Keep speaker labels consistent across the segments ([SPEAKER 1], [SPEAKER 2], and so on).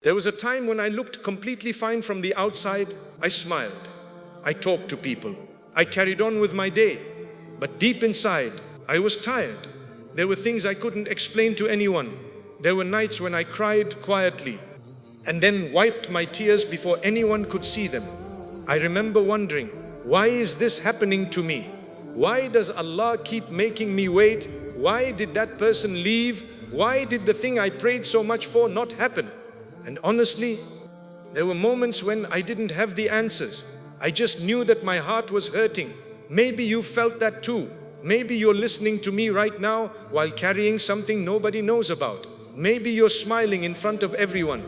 [SPEAKER 1] There was a time when I looked completely fine from the outside. I smiled. I talked to people. I carried on with my day. But deep inside, I was tired. There were things I couldn't explain to anyone. There were nights when I cried quietly and then wiped my tears before anyone could see them. I remember wondering, why is this happening to me? Why does Allah keep making me wait? Why did that person leave? Why did the thing I prayed so much for not happen? And honestly, there were moments when I didn't have the answers. I just knew that my heart was hurting. Maybe you felt that too. Maybe you're listening to me right now while carrying something nobody knows about. Maybe you're smiling in front of everyone,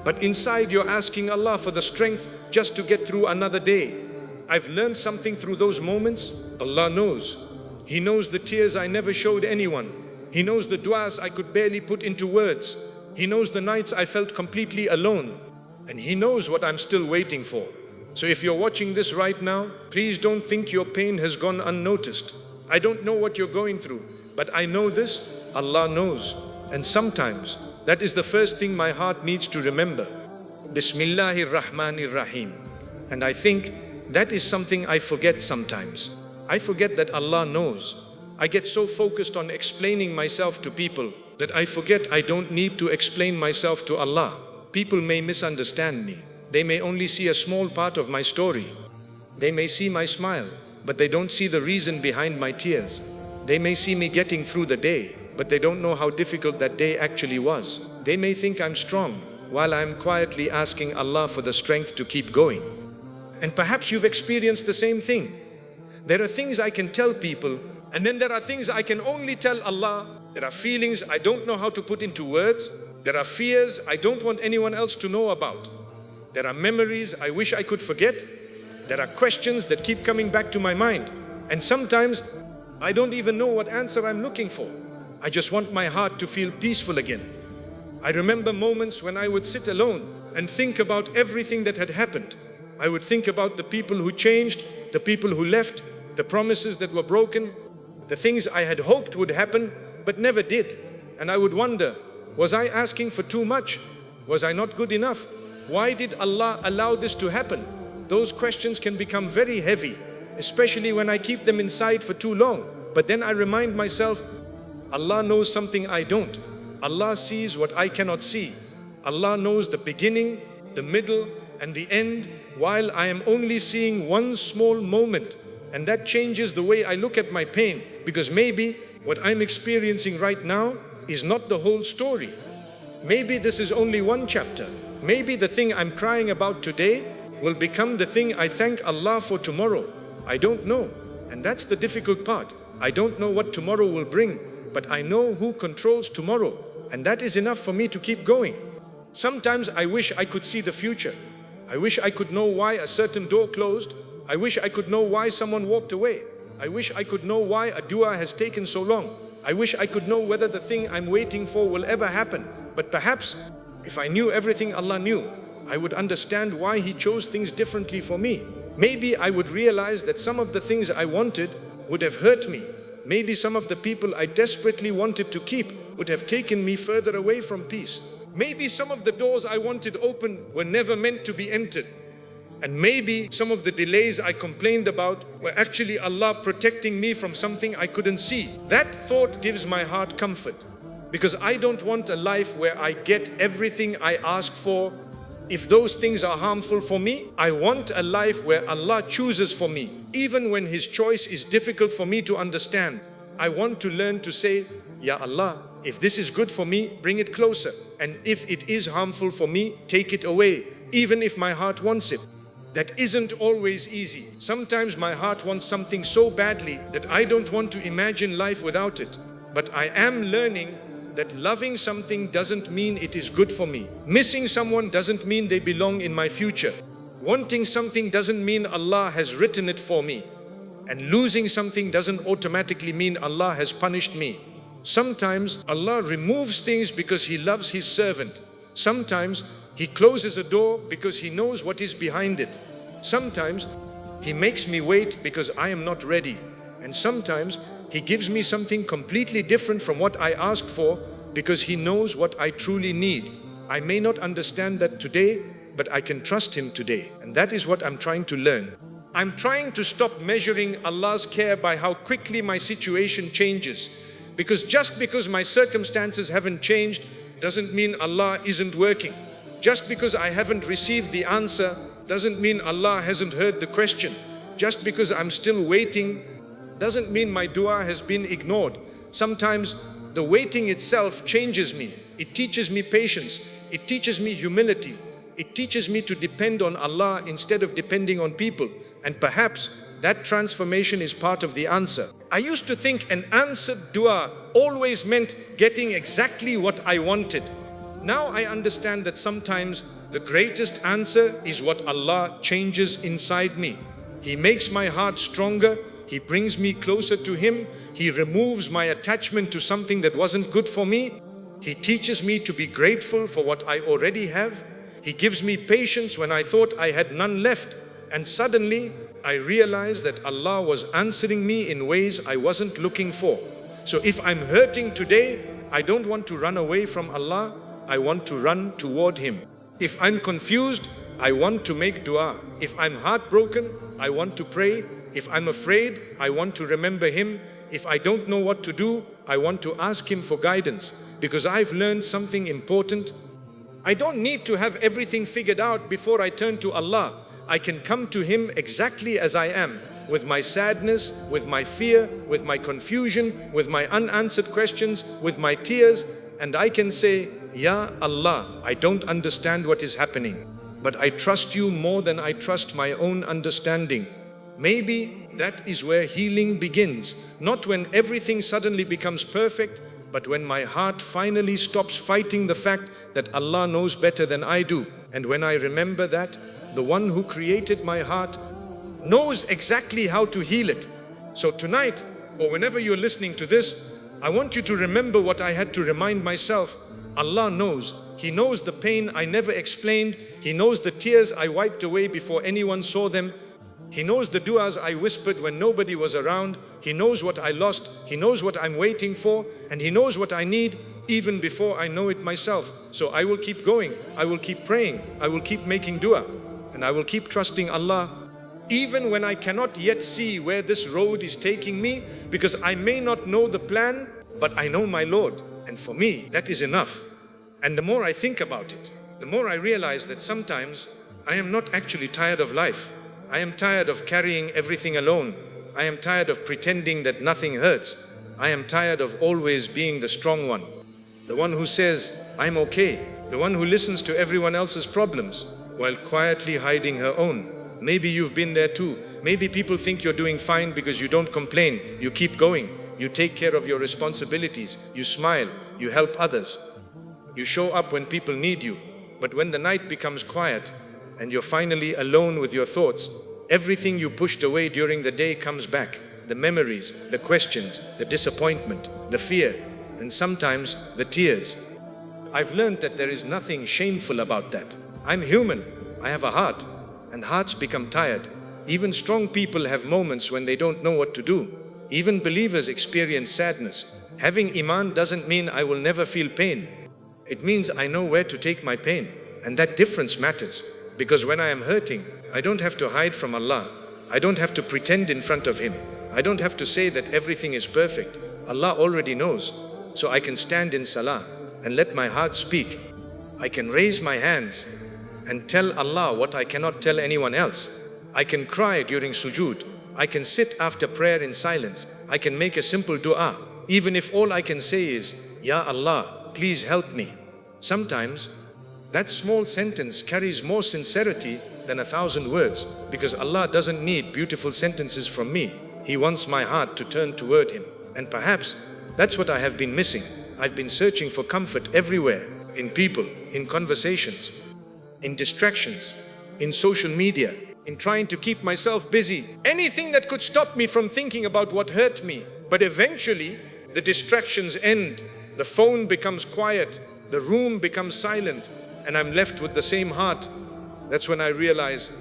[SPEAKER 1] but inside you're asking Allah for the strength just to get through another day. I've learned something through those moments. Allah knows. He knows the tears I never showed anyone. He knows the du'as I could barely put into words. He knows the nights I felt completely alone. And He knows what I'm still waiting for. So if you're watching this right now, please don't think your pain has gone unnoticed. I don't know what you're going through, but I know this: Allah knows. And sometimes that is the first thing my heart needs to remember. Bismillahir Rahmanir Rahim. And I think that is something I forget sometimes. I forget that Allah knows. I get so focused on explaining myself to people that I forget I don't need to explain myself to Allah. People may misunderstand me. They may only see a small part of my story. They may see my smile, but they don't see the reason behind my tears. They may see me getting through the day, but they don't know how difficult that day actually was. They may think I'm strong, while I'm quietly asking Allah for the strength to keep going. And perhaps you've experienced the same thing. There are things I can tell people, and then there are things I can only tell Allah. There are feelings I don't know how to put into words. There are fears I don't want anyone else to know about. There are memories I wish I could forget. There are questions that keep coming back to my mind. And sometimes I don't even know what answer I'm looking for. I just want my heart to feel peaceful again. I remember moments when I would sit alone and think about everything that had happened. I would think about the people who changed, the people who left, the promises that were broken, the things I had hoped would happen but never did. And I would wonder, was I asking for too much? Was I not good enough? Why did Allah allow this to happen? Those questions can become very heavy, especially when I keep them inside for too long. But then I remind myself, Allah knows something I don't. Allah sees what I cannot see. Allah knows the beginning, the middle, and the end, while I am only seeing one small moment. And that changes the way I look at my pain, because maybe what I'm experiencing right now is not the whole story. Maybe this is only one chapter. Maybe the thing I'm crying about today will become the thing I thank Allah for tomorrow. I don't know. And that's the difficult part. I don't know what tomorrow will bring, but I know who controls tomorrow. And that is enough for me to keep going. Sometimes I wish I could see the future. I wish I could know why a certain door closed. I wish I could know why someone walked away. I wish I could know why a dua has taken so long. I wish I could know whether the thing I'm waiting for will ever happen. But perhaps if I knew everything Allah knew, I would understand why He chose things differently for me. Maybe I would realize that some of the things I wanted would have hurt me. Maybe some of the people I desperately wanted to keep would have taken me further away from peace. Maybe some of the doors I wanted open were never meant to be entered. And maybe some of the delays I complained about were actually Allah protecting me from something I couldn't see. That thought gives my heart comfort, because I don't want a life where I get everything I ask for. If those things are harmful for me, I want a life where Allah chooses for me, even when His choice is difficult for me to understand. I want to learn to say, Ya Allah, if this is good for me, bring it closer. And if it is harmful for me, take it away, even if my heart wants it. That isn't always easy. Sometimes my heart wants something so badly that I don't want to imagine life without it. But I am learning that loving something doesn't mean it is good for me. Missing someone doesn't mean they belong in my future. Wanting something doesn't mean Allah has written it for me. And losing something doesn't automatically mean Allah has punished me. Sometimes Allah removes things because He loves His servant. Sometimes He closes a door because He knows what is behind it. Sometimes He makes me wait because I am not ready. And sometimes He gives me something completely different from what I asked for because He knows what I truly need. I may not understand that today, but I can trust Him today. And that is what I'm trying to learn. I'm trying to stop measuring Allah's care by how quickly my situation changes. Because just because my circumstances haven't changed doesn't mean Allah isn't working. Just because I haven't received the answer doesn't mean Allah hasn't heard the question. Just because I'm still waiting doesn't mean my dua has been ignored. Sometimes the waiting itself changes me. It teaches me patience. It teaches me humility. It teaches me to depend on Allah instead of depending on people. And perhaps that transformation is part of the answer. I used to think an answered dua always meant getting exactly what I wanted. Now I understand that sometimes the greatest answer is what Allah changes inside me. He makes my heart stronger. He brings me closer to Him. He removes my attachment to something that wasn't good for me. He teaches me to be grateful for what I already have. He gives me patience when I thought I had none left. And suddenly I realized that Allah was answering me in ways I wasn't looking for. So if I'm hurting today, I don't want to run away from Allah. I want to run toward Him. If I'm confused, I want to make dua. If I'm heartbroken, I want to pray. If I'm afraid, I want to remember Him. If I don't know what to do, I want to ask Him for guidance. Because I've learned something important. I don't need to have everything figured out before I turn to Allah. I can come to Him exactly as I am, with my sadness, with my fear, with my confusion, with my unanswered questions, with my tears, and I can say, Ya Allah, I don't understand what is happening, but I trust You more than I trust my own understanding. Maybe that is where healing begins, not when everything suddenly becomes perfect, but when my heart finally stops fighting the fact that Allah knows better than I do. And when I remember that the one who created my heart knows exactly how to heal it. So tonight, or whenever you're listening to this, I want you to remember what I had to remind myself. Allah knows. He knows the pain I never explained. He knows the tears I wiped away before anyone saw them. He knows the du'as I whispered when nobody was around. He knows what I lost. He knows what I'm waiting for. And He knows what I need even before I know it myself. So I will keep going. I will keep praying. I will keep making dua. And I will keep trusting Allah, even when I cannot yet see where this road is taking me, because I may not know the plan, but I know my Lord. And for me, that is enough. And the more I think about it, the more I realize that sometimes I am not actually tired of life. I am tired of carrying everything alone. I am tired of pretending that nothing hurts. I am tired of always being the strong one, the one who says, I'm okay, the one who listens to everyone else's problems while quietly hiding her own. Maybe you've been there too. Maybe people think you're doing fine because you don't complain. You keep going. You take care of your responsibilities. You smile. You help others. You show up when people need you. But when the night becomes quiet and you're finally alone with your thoughts, everything you pushed away during the day comes back. The memories, the questions, the disappointment, the fear, and sometimes the tears. I've learned that there is nothing shameful about that. I'm human. I have a heart. And hearts become tired. Even strong people have moments when they don't know what to do. Even believers experience sadness. Having Iman doesn't mean I will never feel pain. It means I know where to take my pain. And that difference matters. Because when I am hurting, I don't have to hide from Allah. I don't have to pretend in front of Him. I don't have to say that everything is perfect. Allah already knows. So I can stand in salah and let my heart speak. I can raise my hands and tell Allah what I cannot tell anyone else. I can cry during sujood. I can sit after prayer in silence. I can make a simple dua, even if all I can say is, Ya Allah, please help me. Sometimes that small sentence carries more sincerity than 1,000 words, because Allah doesn't need beautiful sentences from me. He wants my heart to turn toward Him. And perhaps that's what I have been missing. I've been searching for comfort everywhere, in people, in conversations, in distractions, in social media, in trying to keep myself busy. Anything that could stop me from thinking about what hurt me. But eventually, the distractions end. The phone becomes quiet. The room becomes silent. And I'm left with the same heart. That's when I realize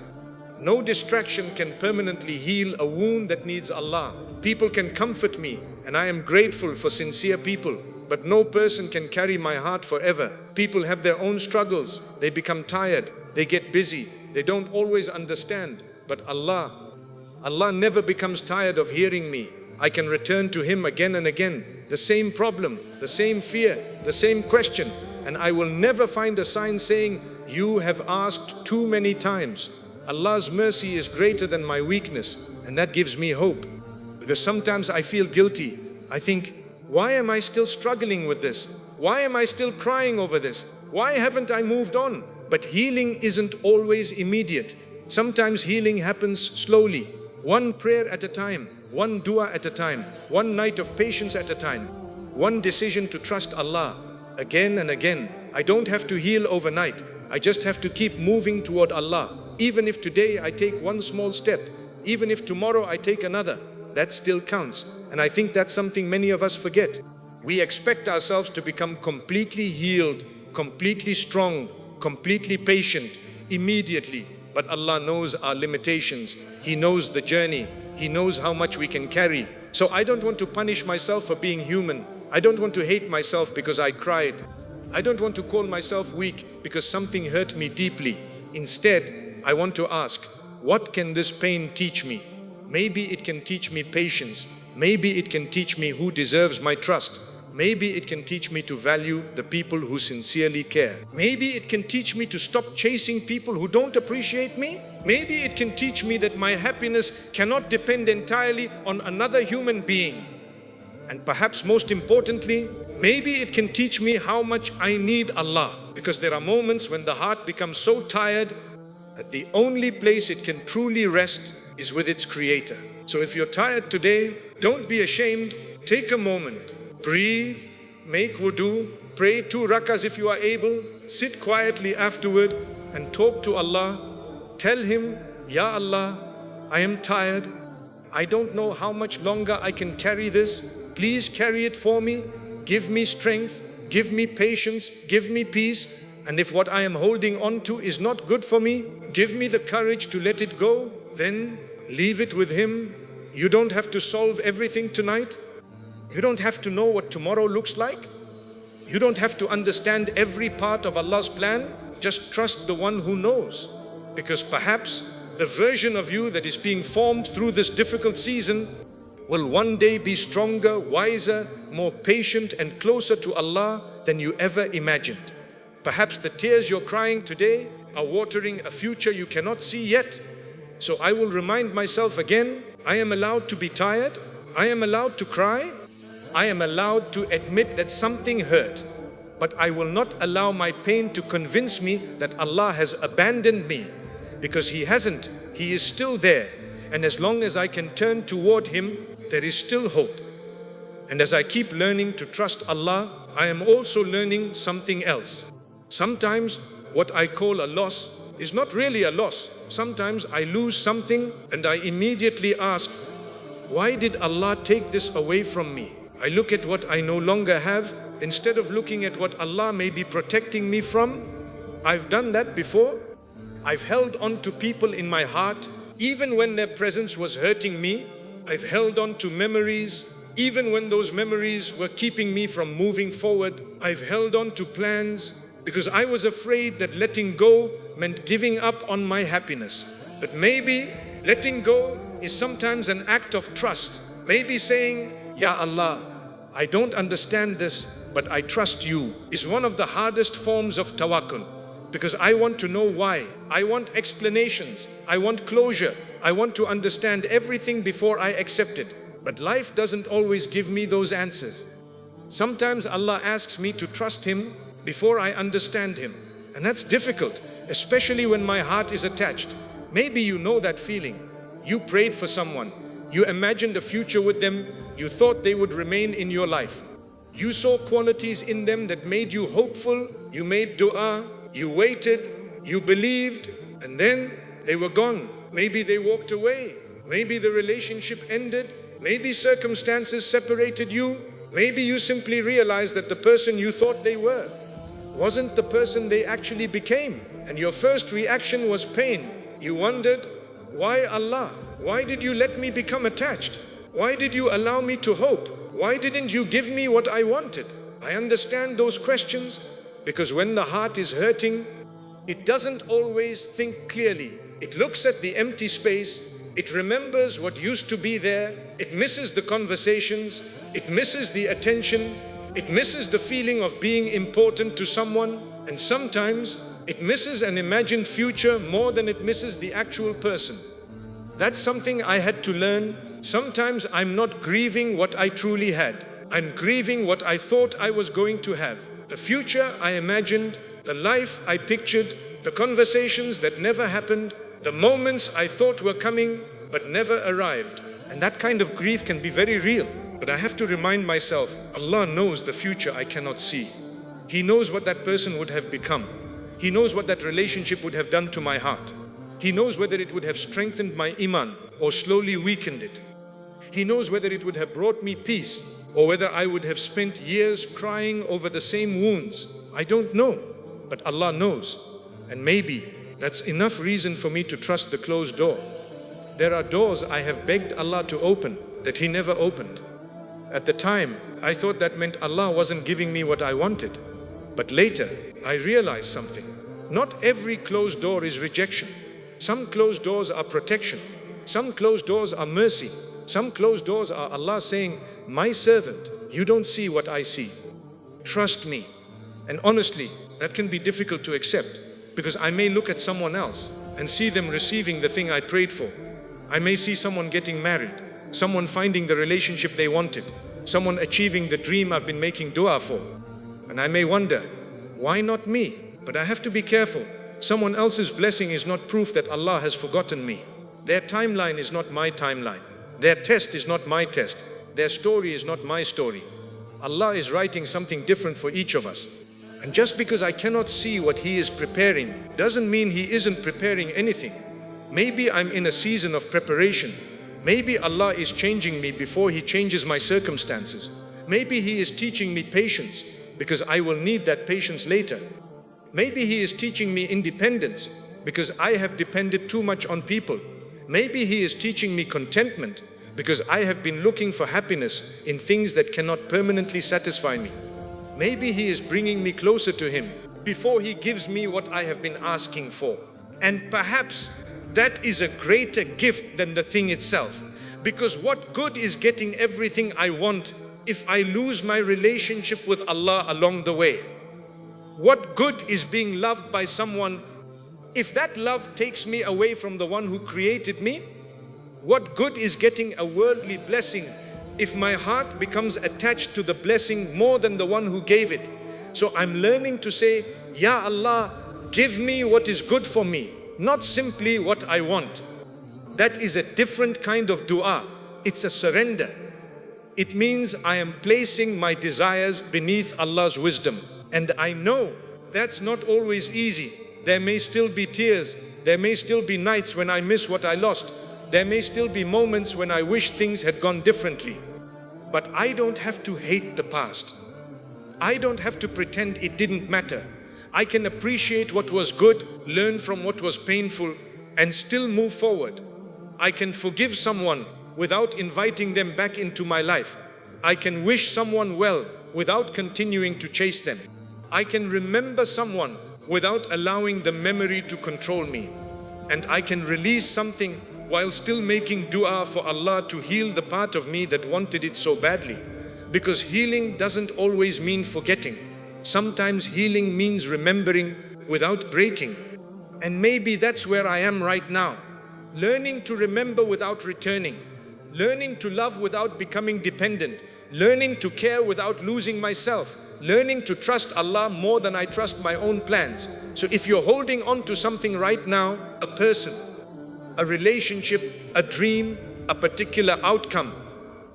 [SPEAKER 1] no distraction can permanently heal a wound that needs Allah. People can comfort me, and I am grateful for sincere people. but no person can carry my heart forever. People have their own struggles. They become tired. They get busy. They don't always understand. But Allah never becomes tired of hearing me. I can return to Him again and again. The same problem, the same fear, the same question. And I will never find a sign saying, you have asked too many times. Allah's mercy is greater than my weakness. And that gives me hope. Because sometimes I feel guilty. I think, why am I still struggling with this? Why am I still crying over this? Why haven't I moved on? But healing isn't always immediate. Sometimes healing happens slowly. One prayer at a time. One dua at a time. One night of patience at a time. One decision to trust Allah again and again. I don't have to heal overnight. I just have to keep moving toward Allah. Even if today I take one small step, even if tomorrow I take another, that still counts. And I think that's something many of us forget. We expect ourselves to become completely healed, completely strong, completely patient, immediately. But Allah knows our limitations. He knows the journey. He knows how much we can carry. So I don't want to punish myself for being human. I don't want to hate myself because I cried. I don't want to call myself weak because something hurt me deeply. Instead, I want to ask, what can this pain teach me? Maybe it can teach me patience. Maybe it can teach me who deserves my trust. Maybe it can teach me to value the people who sincerely care. Maybe it can teach me to stop chasing people who don't appreciate me. Maybe it can teach me that my happiness cannot depend entirely on another human being. And perhaps most importantly, maybe it can teach me how much I need Allah. Because there are moments when the heart becomes so tired that the only place it can truly rest is with its Creator. So if you're tired today, don't be ashamed. Take a moment. Breathe, make wudu, pray 2 rakas if you are able, sit quietly afterward and talk to Allah. Tell Him, Ya Allah, I am tired. I don't know how much longer I can carry this. Please carry it for me. Give me strength, give me patience, give me peace. And if what I am holding on to is not good for me, give me the courage to let it go. Then leave it with Him. You don't have to solve everything tonight. You don't have to know what tomorrow looks like. You don't have to understand every part of Allah's plan. Just trust the one who knows. Because perhaps the version of you that is being formed through this difficult season will one day be stronger, wiser, more patient and closer to Allah than you ever imagined. Perhaps the tears you're crying today are watering a future you cannot see yet. So I will remind myself again, I am allowed to be tired. I am allowed to cry. I am allowed to admit that something hurt. But I will not allow my pain to convince me that Allah has abandoned me. Because He hasn't. He is still there. And as long as I can turn toward Him, there is still hope. And as I keep learning to trust Allah, I am also learning something else. Sometimes what I call a loss is not really a loss. Sometimes I lose something and I immediately ask, why did Allah take this away from me? I look at what I no longer have instead of looking at what Allah may be protecting me from. I've done that before. I've held on to people in my heart even when their presence was hurting me. I've held on to memories even when those memories were keeping me from moving forward. I've held on to plans because I was afraid that letting go meant giving up on my happiness. But maybe letting go is sometimes an act of trust. Maybe saying, Ya Allah, I don't understand this, but I trust You, is one of the hardest forms of tawakkul. Because I want to know why. I want explanations. I want closure. I want to understand everything before I accept it. But life doesn't always give me those answers. Sometimes Allah asks me to trust Him before I understand Him. And that's difficult, especially when my heart is attached. Maybe you know that feeling. You prayed for someone. You imagined a future with them. You thought they would remain in your life. You saw qualities in them that made you hopeful. You made dua. You waited. You believed. And then they were gone. Maybe they walked away. Maybe the relationship ended. Maybe circumstances separated you. Maybe you simply realized that the person you thought they were wasn't the person they actually became. And your first reaction was pain. You wondered, why Allah? Why did You let me become attached? Why did You allow me to hope? Why didn't You give me what I wanted? I understand those questions because when the heart is hurting, it doesn't always think clearly. It looks at the empty space, it remembers what used to be there, it misses the conversations, it misses the attention, it misses the feeling of being important to someone, and sometimes it misses an imagined future more than it misses the actual person. That's something I had to learn. Sometimes I'm not grieving what I truly had. I'm grieving what I thought I was going to have. The future I imagined, the life I pictured, the conversations that never happened, the moments I thought were coming but never arrived. And that kind of grief can be very real. But I have to remind myself, Allah knows the future I cannot see. He knows what that person would have become. He knows what that relationship would have done to my heart. He knows whether it would have strengthened my iman or slowly weakened it. He knows whether it would have brought me peace or whether I would have spent years crying over the same wounds. I don't know, but Allah knows. And maybe that's enough reason for me to trust the closed door. There are doors I have begged Allah to open that He never opened. At the time, I thought that meant Allah wasn't giving me what I wanted. But later, I realized something. Not every closed door is rejection. Some closed doors are protection. Some closed doors are mercy. Some closed doors are Allah saying, my servant, you don't see what I see. Trust me. And honestly, that can be difficult to accept because I may look at someone else and see them receiving the thing I prayed for. I may see someone getting married, someone finding the relationship they wanted, someone achieving the dream I've been making dua for. And I may wonder, why not me? But I have to be careful. Someone else's blessing is not proof that Allah has forgotten me. Their timeline is not my timeline. Their test is not my test. Their story is not my story. Allah is writing something different for each of us. And just because I cannot see what He is preparing doesn't mean He isn't preparing anything. Maybe I'm in a season of preparation. Maybe Allah is changing me before He changes my circumstances. Maybe He is teaching me patience because I will need that patience later. Maybe He is teaching me independence because I have depended too much on people. Maybe He is teaching me contentment because I have been looking for happiness in things that cannot permanently satisfy me. Maybe He is bringing me closer to Him before He gives me what I have been asking for. And perhaps that is a greater gift than the thing itself. Because what good is getting everything I want if I lose my relationship with Allah along the way? What good is being loved by someone if that love takes me away from the one who created me? What good is getting a worldly blessing if my heart becomes attached to the blessing more than the one who gave it? So I'm learning to say, Ya Allah, give me what is good for me, not simply what I want. That is a different kind of dua. It's a surrender. It means I am placing my desires beneath Allah's wisdom. And I know that's not always easy. There may still be tears. There may still be nights when I miss what I lost. There may still be moments when I wish things had gone differently. But I don't have to hate the past. I don't have to pretend it didn't matter. I can appreciate what was good, learn from what was painful, and still move forward. I can forgive someone without inviting them back into my life. I can wish someone well without continuing to chase them. I can remember someone without allowing the memory to control me. And I can release something while still making dua for Allah to heal the part of me that wanted it so badly. Because healing doesn't always mean forgetting. Sometimes healing means remembering without breaking. And maybe that's where I am right now. Learning to remember without returning. Learning to love without becoming dependent. Learning to care without losing myself. Learning to trust Allah more than I trust my own plans. So if you're holding on to something right now, a person, a relationship, a dream, a particular outcome,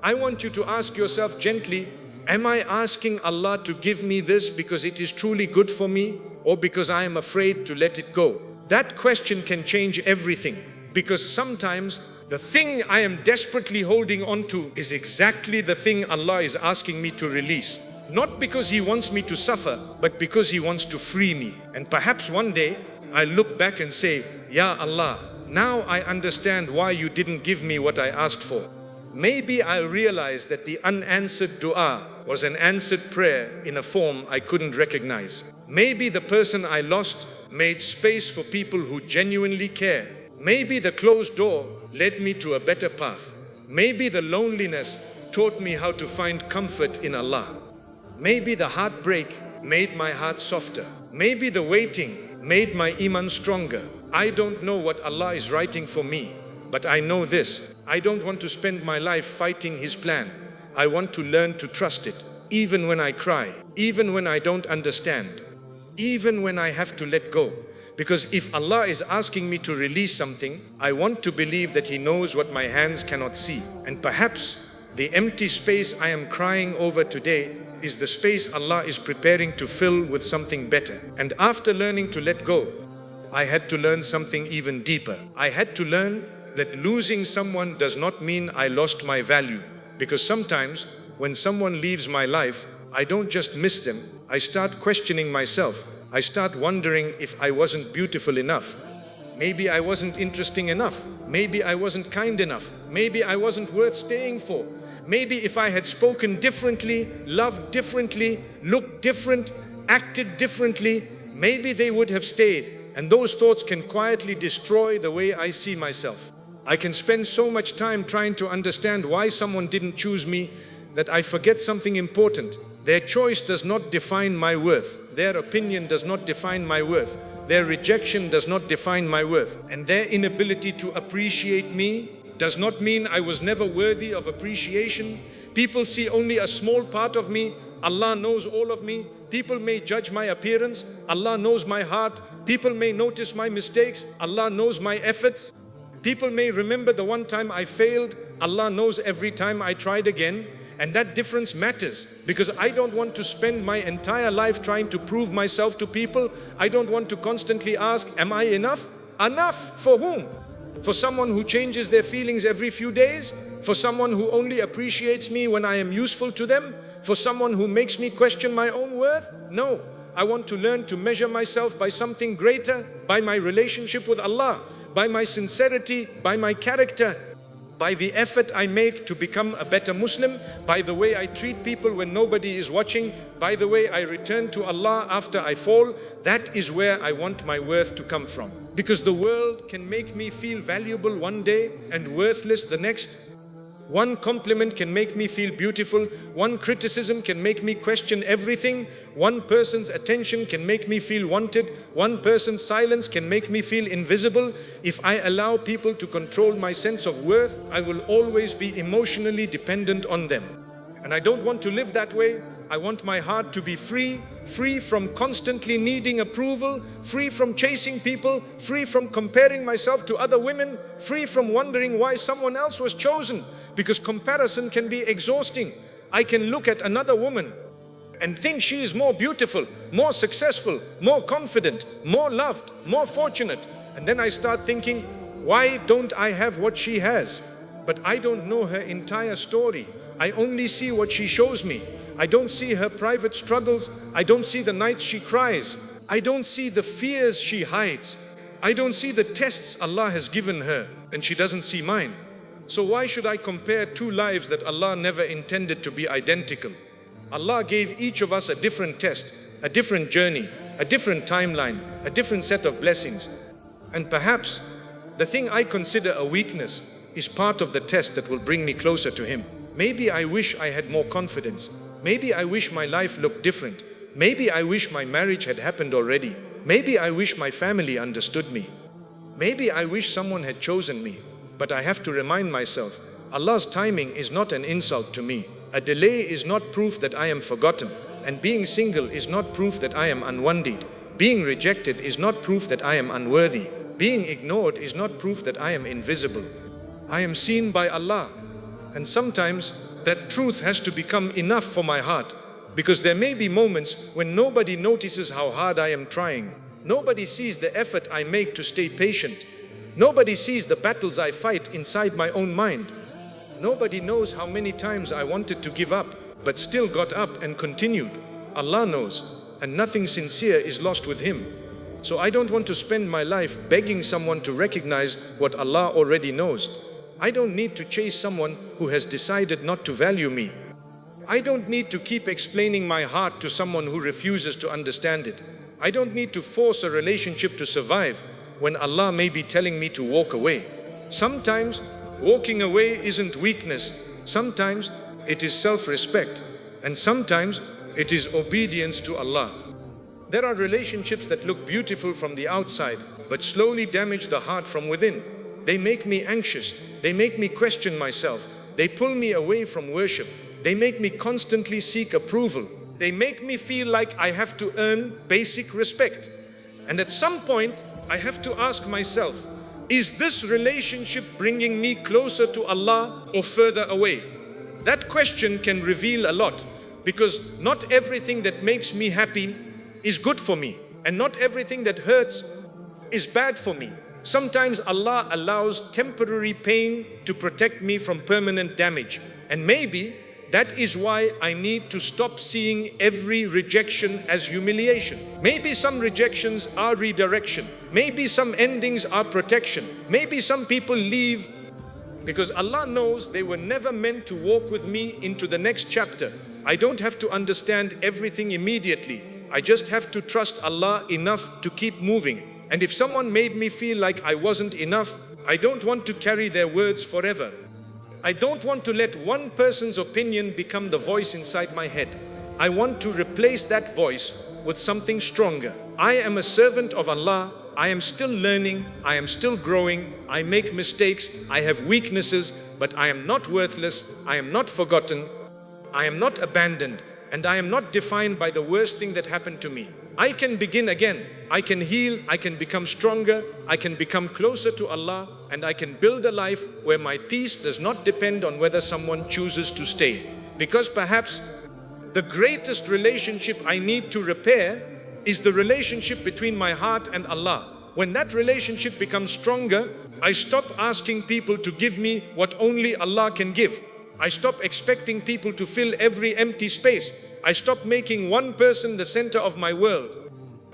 [SPEAKER 1] I want you to ask yourself gently, am I asking Allah to give me this because it is truly good for me or because I am afraid to let it go? That question can change everything, because sometimes the thing I am desperately holding on to is exactly the thing Allah is asking me to release. Not because He wants me to suffer, but because He wants to free me. And perhaps one day I look back and say, Ya Allah, now I understand why you didn't give me what I asked for. Maybe I'll realize that the unanswered dua was an answered prayer in a form I couldn't recognize. Maybe the person I lost made space for people who genuinely care. Maybe the closed door led me to a better path. Maybe the loneliness taught me how to find comfort in Allah. Maybe the heartbreak made my heart softer. Maybe the waiting made my iman stronger. I don't know what Allah is writing for me, but I know this: I don't want to spend my life fighting His plan. I want to learn to trust it, even when I cry, even when I don't understand, even when I have to let go. Because if Allah is asking me to release something, I want to believe that He knows what my hands cannot see. And perhaps the empty space I am crying over today is the space Allah is preparing to fill with something better. And after learning to let go, I had to learn something even deeper. I had to learn that losing someone does not mean I lost my value. Because sometimes when someone leaves my life, I don't just miss them, I start questioning myself. I start wondering if I wasn't beautiful enough. Maybe I wasn't interesting enough. Maybe I wasn't kind enough. Maybe I wasn't worth staying for. Maybe if I had spoken differently, loved differently, looked different, acted differently, maybe they would have stayed. And those thoughts can quietly destroy the way I see myself. I can spend so much time trying to understand why someone didn't choose me that I forget something important. Their choice does not define my worth. Their opinion does not define my worth. Their rejection does not define my worth. And their inability to appreciate me does not mean I was never worthy of appreciation. People see only a small part of me. Allah knows all of me. People may judge my appearance. Allah knows my heart. People may notice my mistakes. Allah knows my efforts. People may remember the one time I failed. Allah knows every time I tried again. And that difference matters, because I don't want to spend my entire life trying to prove myself to people. I don't want to constantly ask, am I enough? Enough for whom? For someone who changes their feelings every few days? For someone who only appreciates me when I am useful to them? For someone who makes me question my own worth? No. I want to learn to measure myself by something greater, by my relationship with Allah, by my sincerity, by my character, by the effort I make to become a better Muslim, by the way I treat people when nobody is watching, by the way I return to Allah after I fall. That is where I want my worth to come from. Because the world can make me feel valuable one day and worthless the next. One compliment can make me feel beautiful. One criticism can make me question everything. One person's attention can make me feel wanted. One person's silence can make me feel invisible. If I allow people to control my sense of worth, I will always be emotionally dependent on them. And I don't want to live that way. I want my heart to be free, free from constantly needing approval, free from chasing people, free from comparing myself to other women, free from wondering why someone else was chosen. Because comparison can be exhausting. I can look at another woman and think she is more beautiful, more successful, more confident, more loved, more fortunate. And then I start thinking, why don't I have what she has? But I don't know her entire story. I only see what she shows me. I don't see her private struggles. I don't see the nights she cries. I don't see the fears she hides. I don't see the tests Allah has given her, and she doesn't see mine. So why should I compare two lives that Allah never intended to be identical? Allah gave each of us a different test, a different journey, a different timeline, a different set of blessings. And perhaps the thing I consider a weakness is part of the test that will bring me closer to Him. Maybe I wish I had more confidence. Maybe I wish my life looked different. Maybe I wish my marriage had happened already. Maybe I wish my family understood me. Maybe I wish someone had chosen me. But I have to remind myself, Allah's timing is not an insult to me. A delay is not proof that I am forgotten. And being single is not proof that I am unwanted. Being rejected is not proof that I am unworthy. Being ignored is not proof that I am invisible. I am seen by Allah. And sometimes that truth has to become enough for my heart, because there may be moments when nobody notices how hard I am trying. Nobody sees the effort I make to stay patient. Nobody sees the battles I fight inside my own mind. Nobody knows how many times I wanted to give up, but still got up and continued. Allah knows, and nothing sincere is lost with Him. So I don't want to spend my life begging someone to recognize what Allah already knows. I don't need to chase someone who has decided not to value me. I don't need to keep explaining my heart to someone who refuses to understand it. I don't need to force a relationship to survive when Allah may be telling me to walk away. Sometimes walking away isn't weakness. Sometimes it is self-respect. And sometimes it is obedience to Allah. There are relationships that look beautiful from the outside, but slowly damage the heart from within. They make me anxious. They make me question myself. They pull me away from worship. They make me constantly seek approval. They make me feel like I have to earn basic respect. And at some point, I have to ask myself, is this relationship bringing me closer to Allah or further away? That question can reveal a lot, because not everything that makes me happy is good for me, and not everything that hurts is bad for me. Sometimes Allah allows temporary pain to protect me from permanent damage, and maybe that is why I need to stop seeing every rejection as humiliation. Maybe some rejections are redirection. Maybe some endings are protection. Maybe some people leave because Allah knows they were never meant to walk with me into the next chapter. I don't have to understand everything immediately. I just have to trust Allah enough to keep moving. And if someone made me feel like I wasn't enough, I don't want to carry their words forever. I don't want to let one person's opinion become the voice inside my head. I want to replace that voice with something stronger. I am a servant of Allah. I am still learning. I am still growing. I make mistakes. I have weaknesses, but I am not worthless. I am not forgotten. I am not abandoned, and I am not defined by the worst thing that happened to me. I can begin again. I can heal. I can become stronger. I can become closer to Allah, and I can build a life where my peace does not depend on whether someone chooses to stay. Because perhaps the greatest relationship I need to repair is the relationship between my heart and Allah. When that relationship becomes stronger, I stop asking people to give me what only Allah can give. I stop expecting people to fill every empty space. I stop making one person the center of my world.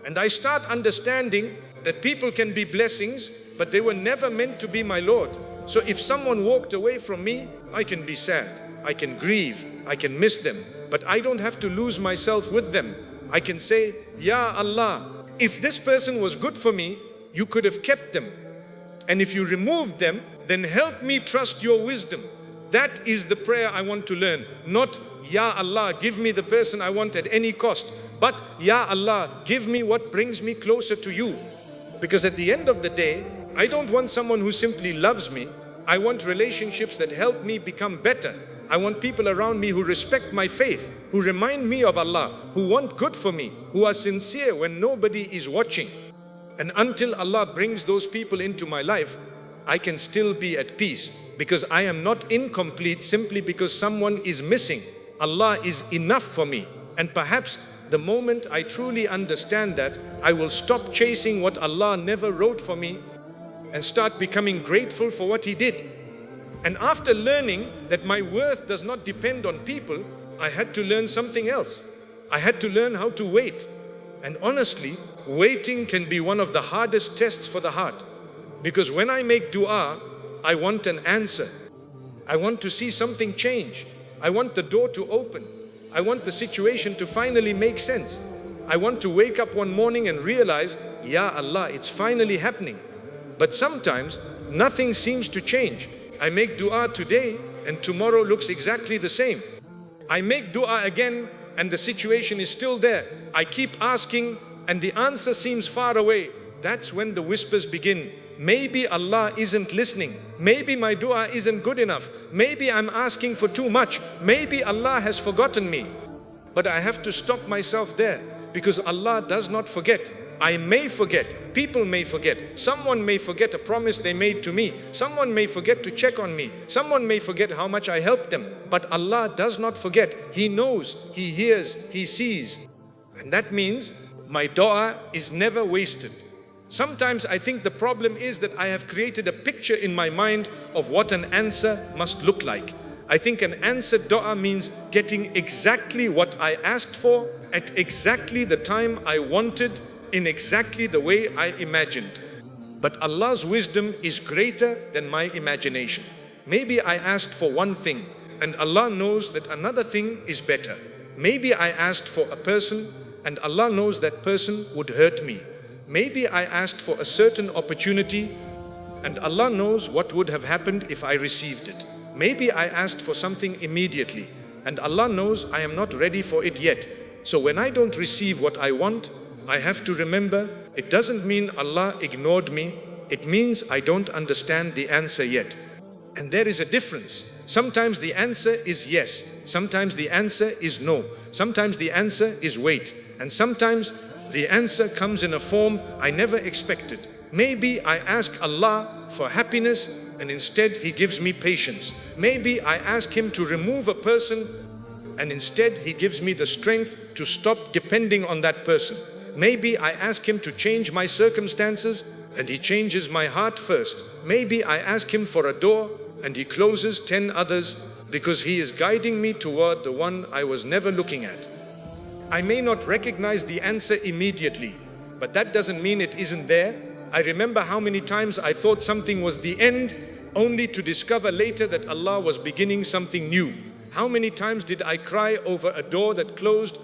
[SPEAKER 1] And I start understanding that people can be blessings, but they were never meant to be my Lord. So if someone walked away from me, I can be sad, I can grieve, I can miss them, but I don't have to lose myself with them. I can say, Ya Allah, if this person was good for me, you could have kept them. And if you removed them, then help me trust your wisdom. That is the prayer I want to learn. Not, Ya Allah, give me the person I want at any cost. But, Ya Allah, give me what brings me closer to you. Because at the end of the day, I don't want someone who simply loves me. I want relationships that help me become better. I want people around me who respect my faith, who remind me of Allah, who want good for me, who are sincere when nobody is watching. And until Allah brings those people into my life, I can still be at peace, because I am not incomplete simply because someone is missing. Allah is enough for me. And perhaps the moment I truly understand that, I will stop chasing what Allah never wrote for me and start becoming grateful for what He did. And after learning that my worth does not depend on people, I had to learn something else. I had to learn how to wait. And honestly, waiting can be one of the hardest tests for the heart. Because when I make dua, I want an answer. I want to see something change. I want the door to open. I want the situation to finally make sense. I want to wake up one morning and realize, Ya Allah, it's finally happening. But sometimes nothing seems to change. I make dua today and tomorrow looks exactly the same. I make dua again and the situation is still there. I keep asking and the answer seems far away. That's when the whispers begin. Maybe Allah isn't listening. Maybe my dua isn't good enough. Maybe I'm asking for too much. Maybe Allah has forgotten me. But I have to stop myself there, because Allah does not forget. I may forget. People may forget. Someone may forget a promise they made to me. Someone may forget to check on me. Someone may forget how much I helped them. But Allah does not forget. He knows, He hears, He sees. And that means my dua is never wasted. Sometimes I think the problem is that I have created a picture in my mind of what an answer must look like. I think an answered dua means getting exactly what I asked for at exactly the time I wanted, in exactly the way I imagined. But Allah's wisdom is greater than my imagination. Maybe I asked for one thing, and Allah knows that another thing is better. Maybe I asked for a person and Allah knows that person would hurt me. Maybe I asked for a certain opportunity and Allah knows what would have happened if I received it. Maybe I asked for something immediately and Allah knows I am not ready for it yet. So when I don't receive what I want, I have to remember it doesn't mean Allah ignored me. It means I don't understand the answer yet. And there is a difference. Sometimes the answer is yes. Sometimes the answer is no. Sometimes the answer is wait. And sometimes the answer comes in a form I never expected. Maybe I ask Allah for happiness and instead He gives me patience. Maybe I ask Him to remove a person and instead He gives me the strength to stop depending on that person. Maybe I ask Him to change my circumstances and He changes my heart first. Maybe I ask Him for a door and He closes 10 others because He is guiding me toward the one I was never looking at. I may not recognize the answer immediately, but that doesn't mean it isn't there. I remember how many times I thought something was the end, only to discover later that Allah was beginning something new. How many times did I cry over a door that closed,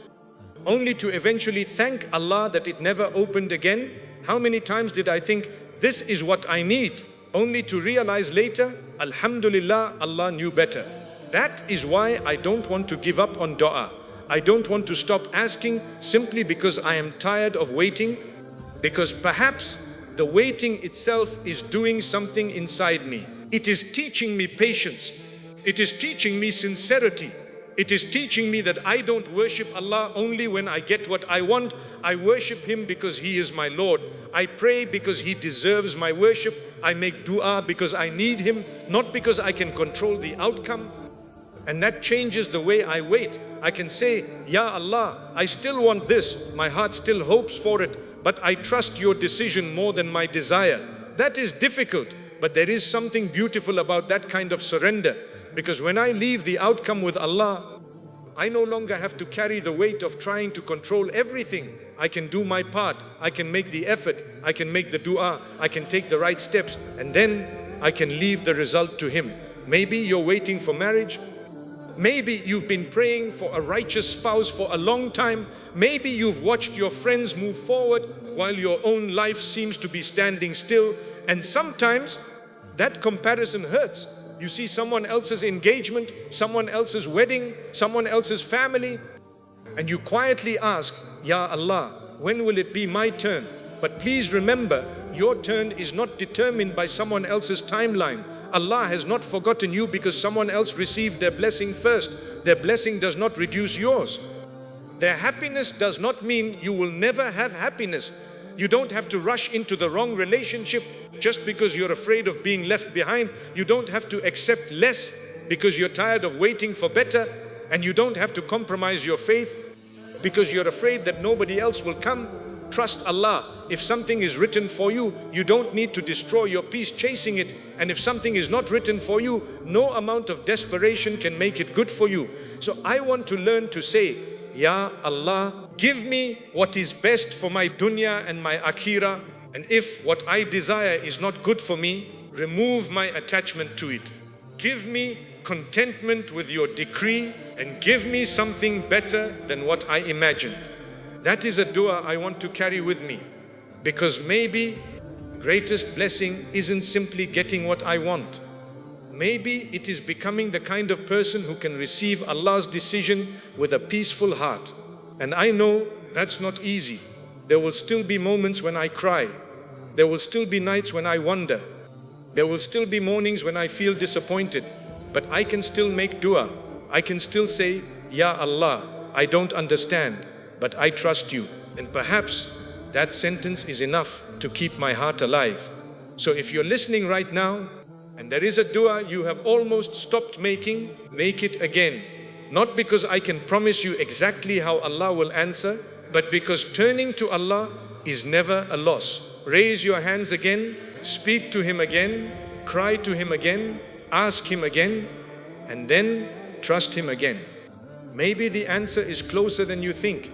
[SPEAKER 1] only to eventually thank Allah that it never opened again? How many times did I think, this is what I need, only to realize later, Alhamdulillah, Allah knew better. That is why I don't want to give up on dua. I don't want to stop asking simply because I am tired of waiting, because perhaps the waiting itself is doing something inside me. It is teaching me patience. It is teaching me sincerity. It is teaching me that I don't worship Allah only when I get what I want. I worship Him because He is my Lord. I pray because He deserves my worship. I make dua because I need Him, not because I can control the outcome. And that changes the way I wait. I can say, Ya Allah, I still want this. My heart still hopes for it, but I trust your decision more than my desire. That is difficult, but there is something beautiful about that kind of surrender. Because when I leave the outcome with Allah, I no longer have to carry the weight of trying to control everything. I can do my part. I can make the effort. I can make the dua. I can take the right steps. And then I can leave the result to Him. Maybe you're waiting for marriage. Maybe you've been praying for a righteous spouse for a long time. Maybe you've watched your friends move forward while your own life seems to be standing still. And sometimes that comparison hurts. You see someone else's engagement, someone else's wedding, someone else's family, and you quietly ask, Ya Allah, when will it be my turn? But please remember, your turn is not determined by someone else's timeline. Allah has not forgotten you because someone else received their blessing first. Their blessing does not reduce yours. Their happiness does not mean you will never have happiness. You don't have to rush into the wrong relationship just because you're afraid of being left behind. You don't have to accept less because you're tired of waiting for better. And you don't have to compromise your faith because you're afraid that nobody else will come. Trust Allah. If something is written for you, you don't need to destroy your peace chasing it. And if something is not written for you, no amount of desperation can make it good for you. So I want to learn to say, Ya Allah, give me what is best for my dunya and my akhirah. And if what I desire is not good for me, remove my attachment to it. Give me contentment with your decree and give me something better than what I imagined. That is a dua I want to carry with me, because maybe greatest blessing isn't simply getting what I want. Maybe it is becoming the kind of person who can receive Allah's decision with a peaceful heart. And I know that's not easy. There will still be moments when I cry. There will still be nights when I wonder. There will still be mornings when I feel disappointed. But I can still make dua. I can still say, Ya Allah, I don't understand, but I trust you. And perhaps that sentence is enough to keep my heart alive. So if you're listening right now, and there is a dua you have almost stopped making, make it again. Not because I can promise you exactly how Allah will answer, but because turning to Allah is never a loss. Raise your hands again, speak to Him again, cry to Him again, ask Him again, and then trust Him again. Maybe the answer is closer than you think.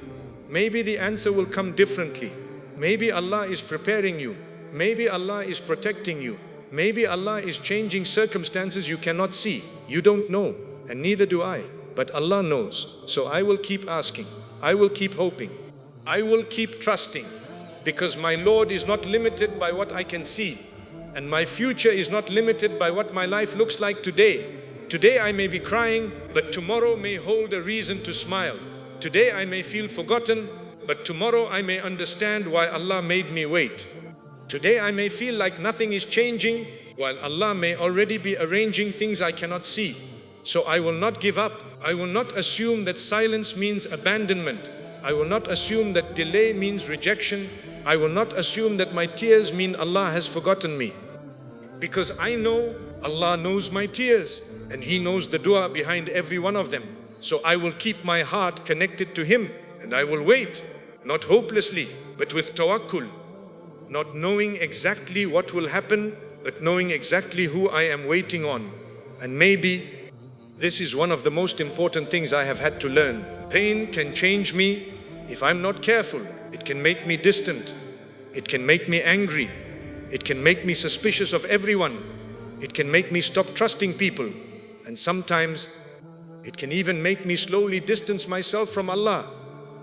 [SPEAKER 1] Maybe the answer will come differently. Maybe Allah is preparing you. Maybe Allah is protecting you. Maybe Allah is changing circumstances you cannot see. You don't know. and neither do I. But Allah knows. So I will keep asking. I will keep hoping. I will keep trusting. Because my Lord is not limited by what I can see. And my future is not limited by what my life looks like today. Today I may be crying, but tomorrow may hold a reason to smile. Today I may feel forgotten, but tomorrow I may understand why Allah made me wait. Today I may feel like nothing is changing, while Allah may already be arranging things I cannot see. So I will not give up. I will not assume that silence means abandonment. I will not assume that delay means rejection. I will not assume that my tears mean Allah has forgotten me. Because I know Allah knows my tears, and He knows the dua behind every one of them. So I will keep my heart connected to Him, and I will wait, not hopelessly, but with tawakkul. Not knowing exactly what will happen, but knowing exactly who I am waiting on. And maybe this is one of the most important things I have had to learn. Pain can change me if I'm not careful. It can make me distant. It can make me angry. It can make me suspicious of everyone. It can make me stop trusting people. And sometimes it can even make me slowly distance myself from Allah.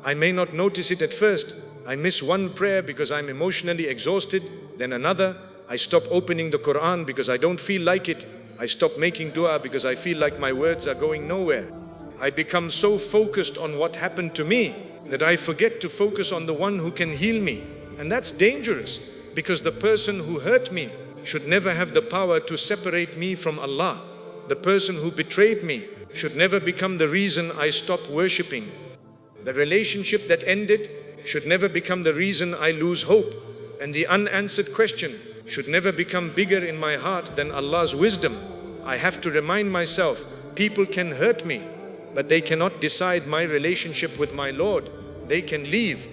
[SPEAKER 1] I may not notice it at first. I miss one prayer because I'm emotionally exhausted. Then another, I stop opening the Quran because I don't feel like it. I stop making dua because I feel like my words are going nowhere. I become so focused on what happened to me that I forget to focus on the one who can heal me. And that's dangerous, because the person who hurt me should never have the power to separate me from Allah. The person who betrayed me should never become the reason I stop worshipping. The relationship that ended should never become the reason I lose hope. And the unanswered question should never become bigger in my heart than Allah's wisdom. I have to remind myself, people can hurt me, but they cannot decide my relationship with my Lord. They can leave.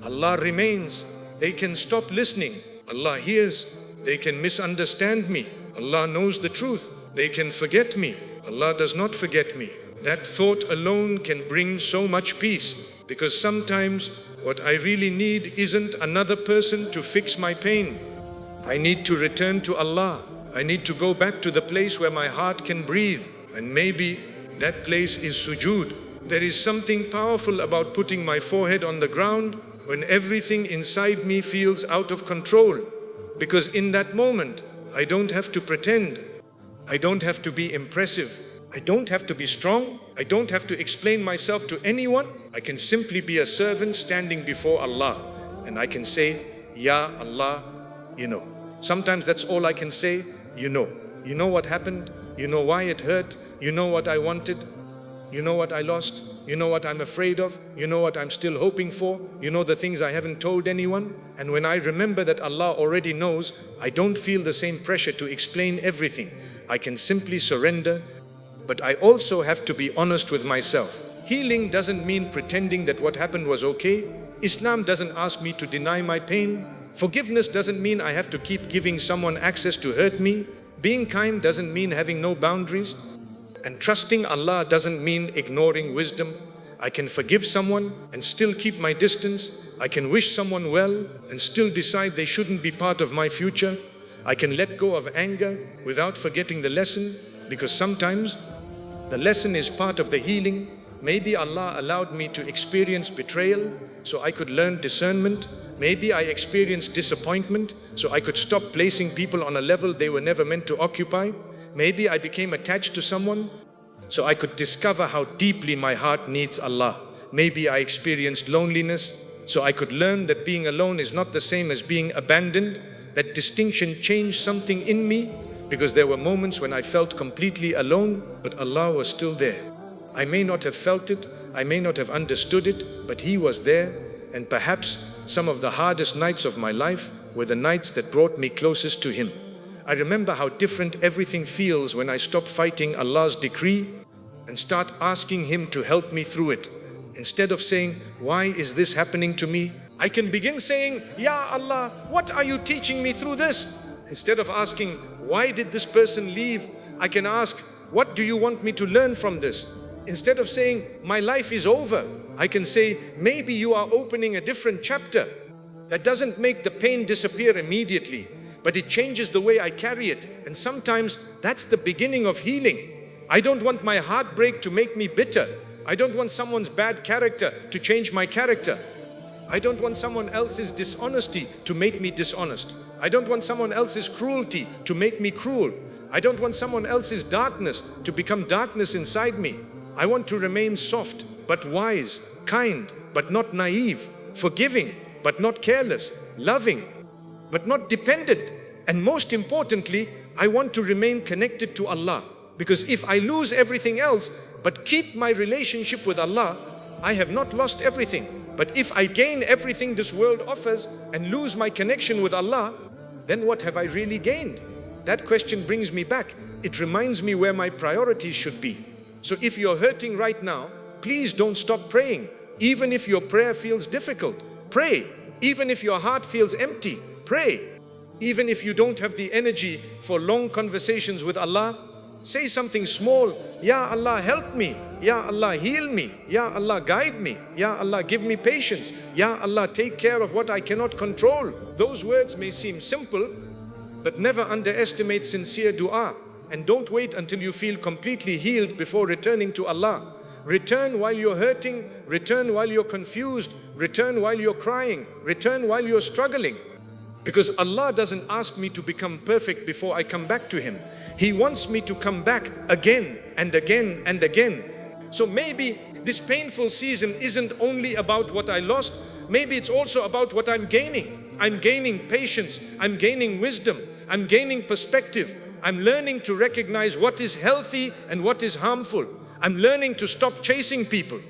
[SPEAKER 1] Allah remains. They can stop listening. Allah hears. They can misunderstand me. Allah knows the truth. They can forget me. Allah does not forget me. That thought alone can bring so much peace, because sometimes what I really need isn't another person to fix my pain. I need to return to Allah. I need to go back to the place where my heart can breathe. And maybe that place is sujood. There is something powerful about putting my forehead on the ground when everything inside me feels out of control. Because in that moment, I don't have to pretend. I don't have to be impressive. I don't have to be strong. I don't have to explain myself to anyone. I can simply be a servant standing before Allah. And I can say, Ya Allah, you know. Sometimes that's all I can say, you know. You know what happened. You know why it hurt. You know what I wanted. You know what I lost. You know what I'm afraid of. You know what I'm still hoping for. You know the things I haven't told anyone. And when I remember that Allah already knows, I don't feel the same pressure to explain everything. I can simply surrender. But I also have to be honest with myself. Healing doesn't mean pretending that what happened was okay. Islam doesn't ask me to deny my pain. Forgiveness doesn't mean I have to keep giving someone access to hurt me. Being kind doesn't mean having no boundaries. And trusting Allah doesn't mean ignoring wisdom. I can forgive someone and still keep my distance. I can wish someone well and still decide they shouldn't be part of my future. I can let go of anger without forgetting the lesson, because sometimes the lesson is part of the healing. Maybe Allah allowed me to experience betrayal so I could learn discernment. Maybe I experienced disappointment so I could stop placing people on a level they were never meant to occupy. Maybe I became attached to someone so I could discover how deeply my heart needs Allah. Maybe I experienced loneliness so I could learn that being alone is not the same as being abandoned. That distinction changed something in me, because there were moments when I felt completely alone, but Allah was still there. I may not have felt it, I may not have understood it, but He was there. And perhaps some of the hardest nights of my life were the nights that brought me closest to Him. I remember how different everything feels when I stop fighting Allah's decree and start asking Him to help me through it. Instead of saying, why is this happening to me? I can begin saying, Ya Allah, what are you teaching me through this? Instead of asking, why did this person leave? I can ask, what do you want me to learn from this? Instead of saying, my life is over, I can say, maybe you are opening a different chapter. That doesn't make the pain disappear immediately, but it changes the way I carry it. And sometimes that's the beginning of healing. I don't want my heartbreak to make me bitter. I don't want someone's bad character to change my character. I don't want someone else's dishonesty to make me dishonest. I don't want someone else's cruelty to make me cruel. I don't want someone else's darkness to become darkness inside me. I want to remain soft but wise, kind but not naive, forgiving but not careless, loving but not dependent. And most importantly, I want to remain connected to Allah. Because if I lose everything else but keep my relationship with Allah, I have not lost everything. But if I gain everything this world offers and lose my connection with Allah, then what have I really gained? That question brings me back. It reminds me where my priorities should be. So if you're hurting right now, please don't stop praying. Even if your prayer feels difficult, pray. Even if your heart feels empty, pray. Even if you don't have the energy for long conversations with Allah, say something small. Ya Allah, help me. Ya Allah, heal me. Ya Allah, guide me. Ya Allah, give me patience. Ya Allah, take care of what I cannot control. Those words may seem simple, but never underestimate sincere dua. And don't wait until you feel completely healed before returning to Allah. Return while you're hurting. Return while you're confused. Return while you're crying. Return while you're struggling. Because Allah doesn't ask me to become perfect before I come back to Him. He wants me to come back again and again and again. So maybe this painful season isn't only about what I lost. Maybe it's also about what I'm gaining. I'm gaining patience. I'm gaining wisdom. I'm gaining perspective. I'm learning to recognize what is healthy and what is harmful. I'm learning to stop chasing people.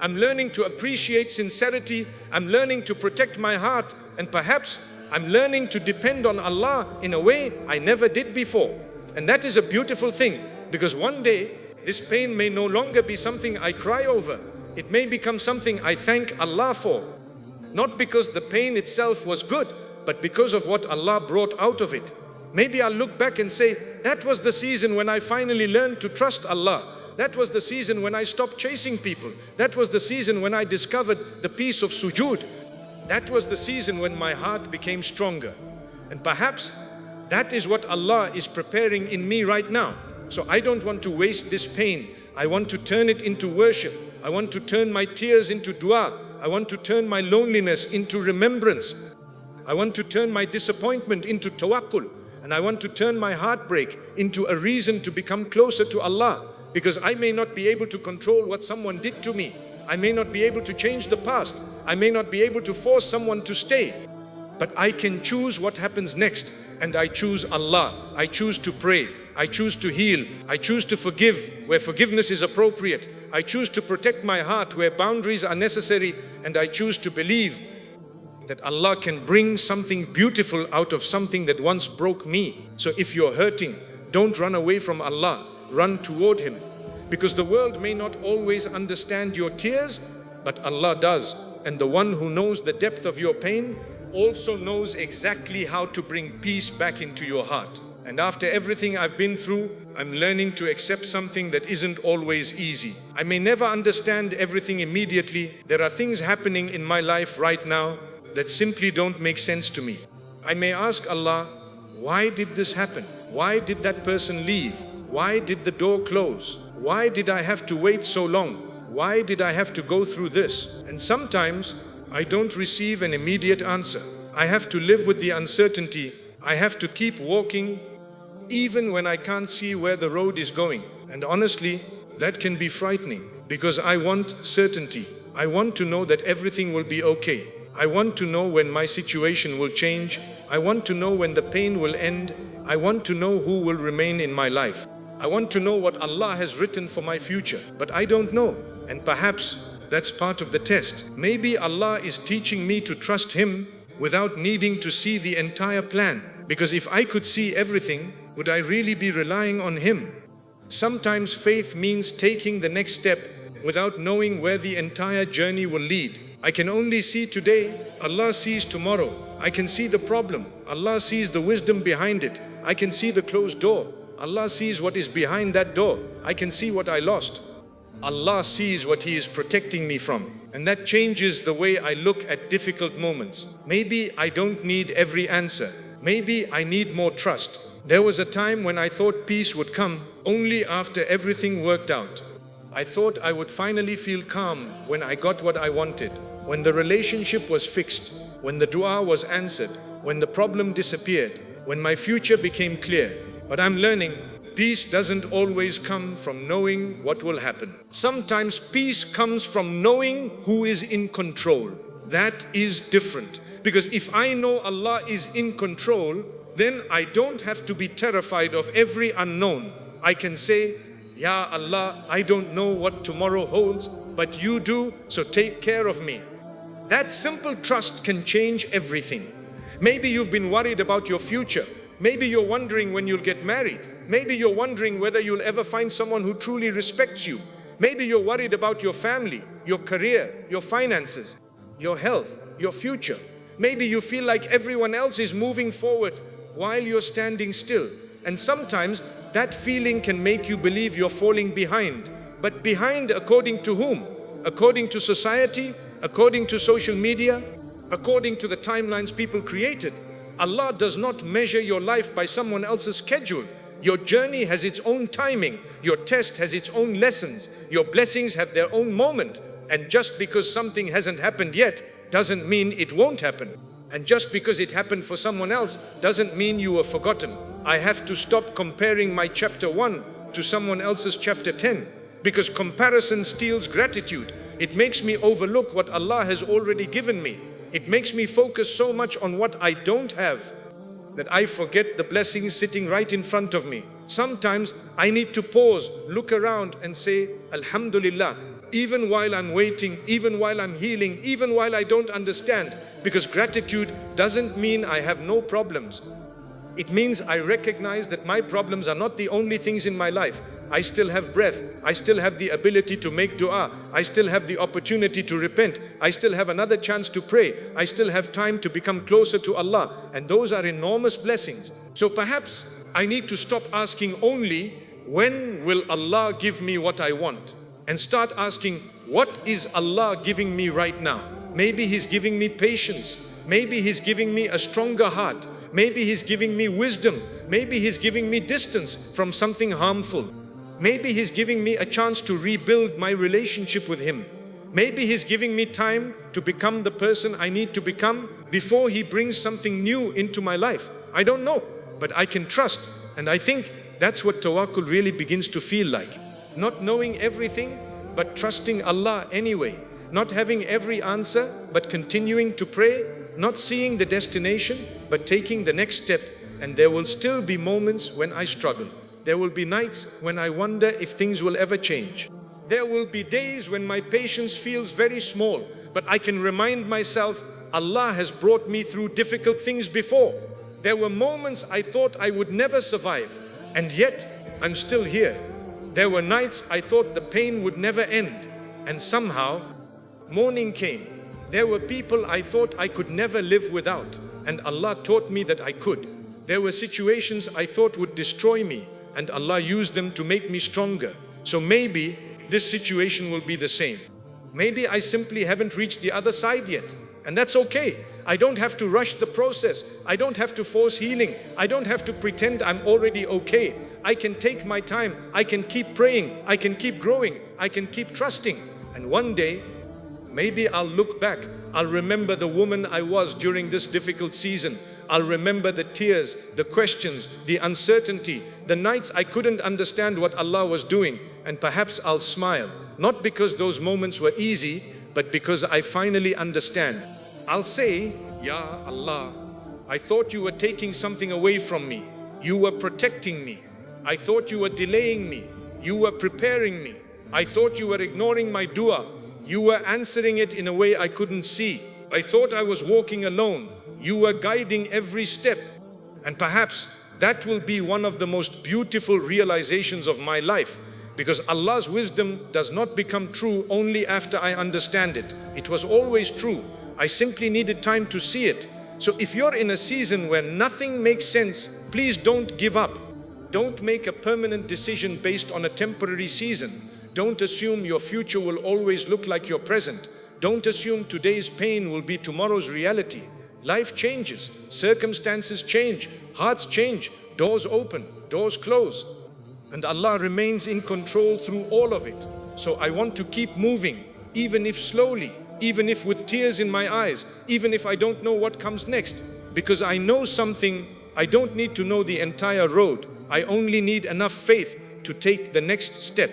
[SPEAKER 1] I'm learning to appreciate sincerity. I'm learning to protect my heart. And perhaps I'm learning to depend on Allah in a way I never did before. And that is a beautiful thing, because one day this pain may no longer be something I cry over. It may become something I thank Allah for. Not because the pain itself was good, but because of what Allah brought out of it. Maybe I'll look back and say, that was the season when I finally learned to trust Allah. That was the season when I stopped chasing people. That was the season when I discovered the peace of sujood. That was the season when my heart became stronger. And perhaps that is what Allah is preparing in me right now. So I don't want to waste this pain. I want to turn it into worship. I want to turn my tears into dua. I want to turn my loneliness into remembrance. I want to turn my disappointment into tawakkul. And I want to turn my heartbreak into a reason to become closer to Allah. Because I may not be able to control what someone did to me. I may not be able to change the past. I may not be able to force someone to stay. But I can choose what happens next. And I choose Allah. I choose to pray. I choose to heal. I choose to forgive where forgiveness is appropriate. I choose to protect my heart where boundaries are necessary. And I choose to believe that Allah can bring something beautiful out of something that once broke me. So if you're hurting, don't run away from Allah. Run toward Him. Because the world may not always understand your tears, but Allah does. And the one who knows the depth of your pain also knows exactly how to bring peace back into your heart. And after everything I've been through, I'm learning to accept something that isn't always easy. I may never understand everything immediately. There are things happening in my life right now that simply don't make sense to me. I may ask Allah, why did this happen? Why did that person leave? Why did the door close? Why did I have to wait so long? Why did I have to go through this? And sometimes I don't receive an immediate answer. I have to live with the uncertainty. I have to keep walking even when I can't see where the road is going. And honestly, that can be frightening because I want certainty. I want to know that everything will be okay. I want to know when my situation will change. I want to know when the pain will end. I want to know who will remain in my life. I want to know what Allah has written for my future, but I don't know. And perhaps that's part of the test. Maybe Allah is teaching me to trust Him without needing to see the entire plan. Because if I could see everything, would I really be relying on Him? Sometimes faith means taking the next step without knowing where the entire journey will lead. I can only see today. Allah sees tomorrow. I can see the problem. Allah sees the wisdom behind it. I can see the closed door. Allah sees what is behind that door. I can see what I lost. Allah sees what He is protecting me from. And that changes the way I look at difficult moments. Maybe I don't need every answer. Maybe I need more trust. There was a time when I thought peace would come only after everything worked out. I thought I would finally feel calm when I got what I wanted, when the relationship was fixed, when the dua was answered, when the problem disappeared, when my future became clear. But I'm learning, peace doesn't always come from knowing what will happen. Sometimes peace comes from knowing who is in control. That is different. Because if I know Allah is in control, then I don't have to be terrified of every unknown. I can say, Ya Allah, I don't know what tomorrow holds, but you do, so take care of me. That simple trust can change everything. Maybe you've been worried about your future. Maybe you're wondering when you'll get married. Maybe you're wondering whether you'll ever find someone who truly respects you. Maybe you're worried about your family, your career, your finances, your health, your future. Maybe you feel like everyone else is moving forward while you're standing still. And sometimes that feeling can make you believe you're falling behind. But behind according to whom? According to society? According to social media? According to the timelines people created? Allah does not measure your life by someone else's schedule. Your journey has its own timing. Your test has its own lessons. Your blessings have their own moment. And just because something hasn't happened yet doesn't mean it won't happen. And just because it happened for someone else doesn't mean you were forgotten. I have to stop comparing my chapter 1 to someone else's chapter 10, because comparison steals gratitude. It makes me overlook what Allah has already given me. It makes me focus so much on what I don't have that I forget the blessings sitting right in front of me. Sometimes I need to pause, look around and say, Alhamdulillah, even while I'm waiting, even while I'm healing, even while I don't understand. Because gratitude doesn't mean I have no problems. It means I recognize that my problems are not the only things in my life. I still have breath. I still have the ability to make dua. I still have the opportunity to repent. I still have another chance to pray. I still have time to become closer to Allah. And those are enormous blessings. So perhaps I need to stop asking only, when will Allah give me what I want? And start asking, what is Allah giving me right now? Maybe He's giving me patience. Maybe He's giving me a stronger heart. Maybe He's giving me wisdom. Maybe He's giving me distance from something harmful. Maybe He's giving me a chance to rebuild my relationship with Him. Maybe He's giving me time to become the person I need to become before He brings something new into my life. I don't know, but I can trust. And I think that's what tawakkul really begins to feel like. Not knowing everything, but trusting Allah anyway. Not having every answer, but continuing to pray. Not seeing the destination, but taking the next step. And there will still be moments when I struggle. There will be nights when I wonder if things will ever change. There will be days when my patience feels very small, but I can remind myself, Allah has brought me through difficult things before. There were moments I thought I would never survive, and yet I'm still here. There were nights I thought the pain would never end, and somehow morning came. There were people I thought I could never live without, and Allah taught me that I could. There were situations I thought would destroy me, and Allah used them to make me stronger. So maybe this situation will be the same. Maybe I simply haven't reached the other side yet, and that's okay. I don't have to rush the process. I don't have to force healing. I don't have to pretend I'm already okay. I can take my time. I can keep praying. I can keep growing. I can keep trusting. And one day, maybe I'll look back. I'll remember the woman I was during this difficult season. I'll remember the tears, the questions, the uncertainty, the nights I couldn't understand what Allah was doing. And perhaps I'll smile, not because those moments were easy, but because I finally understand. I'll say, Ya Allah, I thought you were taking something away from me. You were protecting me. I thought you were delaying me. You were preparing me. I thought you were ignoring my dua. You were answering it in a way I couldn't see. I thought I was walking alone. You were guiding every step. And perhaps that will be one of the most beautiful realizations of my life, because Allah's wisdom does not become true only after I understand it. It was always true. I simply needed time to see it. So if you're in a season where nothing makes sense, please don't give up. Don't make a permanent decision based on a temporary season. Don't assume your future will always look like your present. Don't assume today's pain will be tomorrow's reality. Life changes, circumstances change, hearts change, Doors open, doors close, and Allah remains in control through all of it. So I want to keep moving, even if slowly, even if with tears in my eyes, even if I don't know what comes next, because I know something. I don't need to know the entire road. I only need enough faith to take the next step.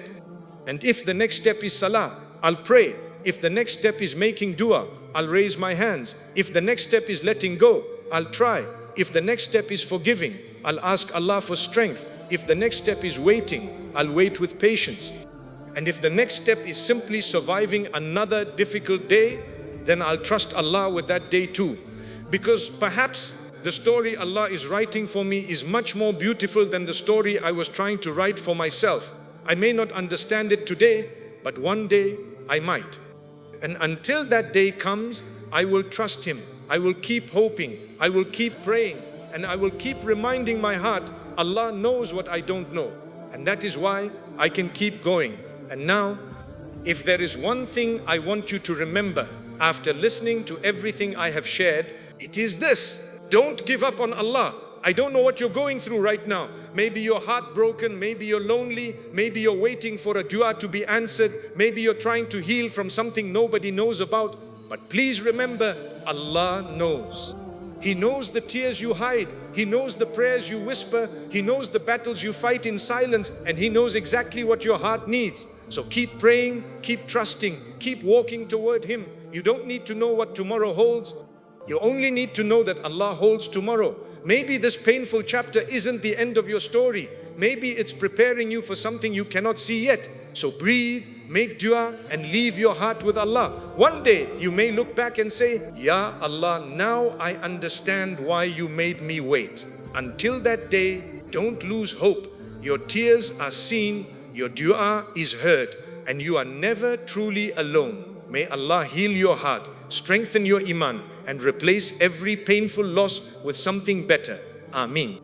[SPEAKER 1] And if the next step is salah, I'll pray. If the next step is making dua, I'll raise my hands. If the next step is letting go, I'll try. If the next step is forgiving, I'll ask Allah for strength. If the next step is waiting, I'll wait with patience. And if the next step is simply surviving another difficult day, then I'll trust Allah with that day too. Because perhaps the story Allah is writing for me is much more beautiful than the story I was trying to write for myself. I may not understand it today, but one day I might. And until that day comes, I will trust Him. I will keep hoping. I will keep praying. And I will keep reminding my heart, Allah knows what I don't know. And that is why I can keep going. And now, if there is one thing I want you to remember after listening to everything I have shared, it is this. Don't give up on Allah. I don't know what you're going through right now. Maybe you're heartbroken, maybe you're lonely, maybe you're waiting for a dua to be answered, maybe you're trying to heal from something nobody knows about. But please remember, Allah knows. He knows the tears you hide. He knows the prayers you whisper. He knows the battles you fight in silence, and He knows exactly what your heart needs. So keep praying, keep trusting, keep walking toward Him. You don't need to know what tomorrow holds. You only need to know that Allah holds tomorrow. Maybe this painful chapter isn't the end of your story. Maybe it's preparing you for something you cannot see yet. So breathe, make dua, and leave your heart with Allah. One day you may look back and say, Ya Allah, now I understand why you made me wait. Until that day, don't lose hope. Your tears are seen, your dua is heard, and you are never truly alone. May Allah heal your heart, strengthen your iman, and replace every painful loss with something better. Ameen.